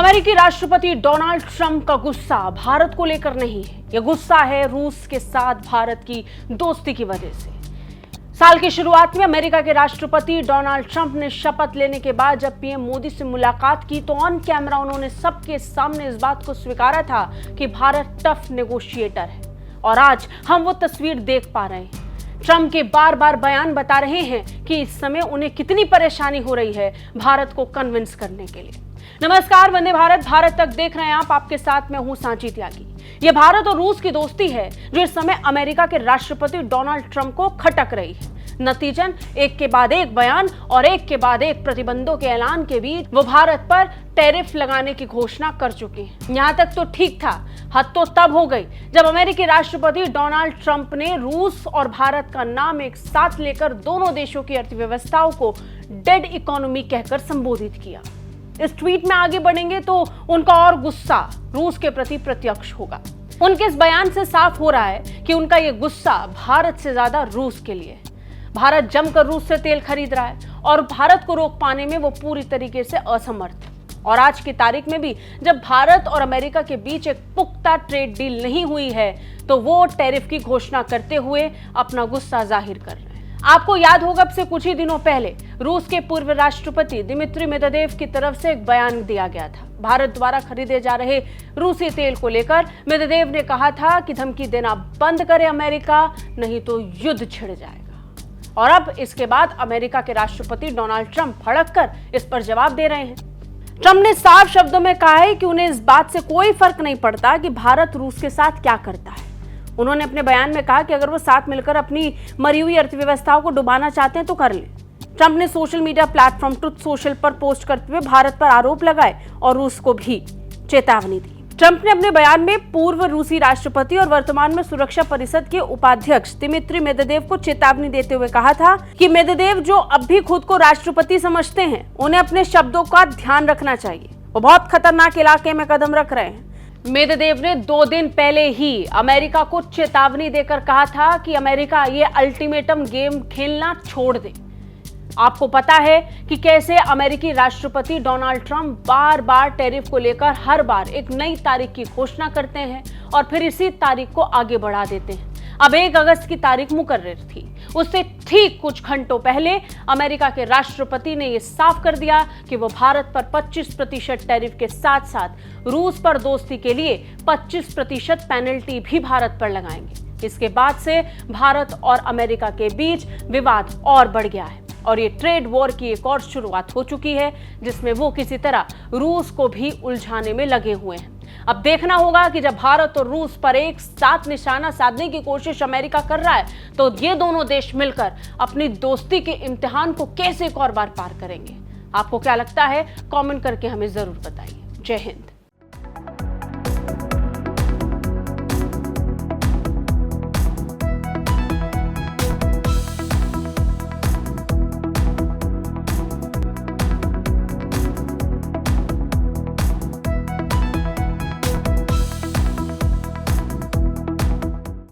अमेरिकी राष्ट्रपति Donald Trump का गुस्सा भारत को लेकर नहीं है, यह गुस्सा है रूस के साथ भारत की दोस्ती की वजह से। साल की शुरुआत में अमेरिका के राष्ट्रपति डोनाल्ड ट्रंप ने शपथ लेने के बाद जब पीएम मोदी से मुलाकात की तो ऑन कैमरा उन्होंने सबके सामने इस बात को स्वीकारा था कि भारत टफ नेगोशिएटर है और आज हम वो तस्वीर देख पा रहे हैं। ट्रंप के बार बार बयान बता रहे हैं कि इस समय उन्हें कितनी परेशानी हो रही है भारत को कन्विंस करने के लिए। नमस्कार, वंदे भारत, भारत तक देख रहे हैं आप। आपके साथ मैं हूं सांची त्यागी। यह भारत और रूस की दोस्ती है जो इस समय अमेरिका के राष्ट्रपति डोनाल्ड ट्रंप को खटक रही है। नतीजन एक के बाद एक बयान और एक के बाद एक प्रतिबंधों के ऐलान के बीच वो भारत पर टैरिफ लगाने की घोषणा कर चुके हैं। यहां तक तो ठीक था, हद तो तब हो गई जब अमेरिकी राष्ट्रपति डोनाल्ड ट्रंप ने रूस और भारत का नाम एक साथ लेकर दोनों देशों की अर्थव्यवस्थाओं को डेड इकोनॉमी कहकर संबोधित किया। इस ट्वीट में आगे बढ़ेंगे तो उनका और गुस्सा रूस के प्रति प्रत्यक्ष होगा। उनके इस बयान से साफ हो रहा है कि उनका यह गुस्सा भारत से ज्यादा रूस के लिए है। भारत जमकर रूस से तेल खरीद रहा है और भारत को रोक पाने में वो पूरी तरीके से असमर्थ है। और आज की तारीख में भी जब भारत और अमेरिका के बीच एक पुख्ता ट्रेड डील नहीं हुई है तो वो टैरिफ की घोषणा करते हुए अपना गुस्सा जाहिर कर रहे हैं। आपको याद होगा अब से कुछ ही दिनों पहले रूस के पूर्व राष्ट्रपति दिमित्री मेदवेदेव की तरफ से एक बयान दिया गया था। भारत द्वारा खरीदे जा रहे रूसी तेल को लेकर मेदवेदेव ने कहा था कि धमकी देना बंद करे अमेरिका, नहीं तो युद्ध छिड़ जाएगा। और अब इसके बाद अमेरिका के राष्ट्रपति डोनाल्ड ट्रंप भड़क कर इस पर जवाब दे रहे हैं। ट्रंप ने साफ शब्दों में कहा है कि उन्हें इस बात से कोई फर्क नहीं पड़ता कि भारत रूस के साथ क्या करता है। उन्होंने अपने बयान में कहा कि अगर वो साथ मिलकर अपनी मरी हुई अर्थव्यवस्थाओं को डुबाना चाहते हैं तो कर लें। ट्रंप ने social media platform truth social पर पोस्ट करते हुए भारत पर आरोप लगाए और रूस को भी चेतावनी दी। ट्रंप ने अपने बयान में पूर्व रूसी राष्ट्रपति और वर्तमान में सुरक्षा परिषद के उपाध्यक्ष दिमित्री मेदवेदेव को चेतावनी देते हुए कहा था कि मेदवेदेव जो अब भी खुद को राष्ट्रपति समझते हैं उन्हें अपने शब्दों का ध्यान रखना चाहिए। वो बहुत खतरनाक इलाके में कदम रख रहे हैं। मेदवेदेव ने 2 दिन पहले ही अमेरिका को चेतावनी देकर कहा था कि अमेरिका ये अल्टीमेटम गेम खेलना छोड़ दे। आपको पता है कि कैसे अमेरिकी राष्ट्रपति डोनाल्ड ट्रंप बार बार टैरिफ को लेकर हर बार एक नई तारीख की घोषणा करते हैं और फिर इसी तारीख को आगे बढ़ा देते हैं। अब 1 अगस्त की तारीख मुकर्रर थी, उससे ठीक कुछ घंटों पहले अमेरिका के राष्ट्रपति ने यह साफ कर दिया कि वो भारत पर 25% टैरिफ के साथ साथ रूस पर दोस्ती के लिए 25% पेनल्टी भी भारत पर लगाएंगे। इसके बाद से भारत और अमेरिका के बीच विवाद और बढ़ गया है और ये ट्रेड वॉर की एक और शुरुआत हो चुकी है जिसमें वो किसी तरह रूस को भी उलझाने में लगे हुए हैं। अब देखना होगा कि जब भारत और रूस पर एक साथ निशाना साधने की कोशिश अमेरिका कर रहा है तो ये दोनों देश मिलकर अपनी दोस्ती के इम्तिहान को कैसे एक और बार पार करेंगे। आपको क्या लगता है? कमेंट करके हमें जरूर बताइए। जय हिंद।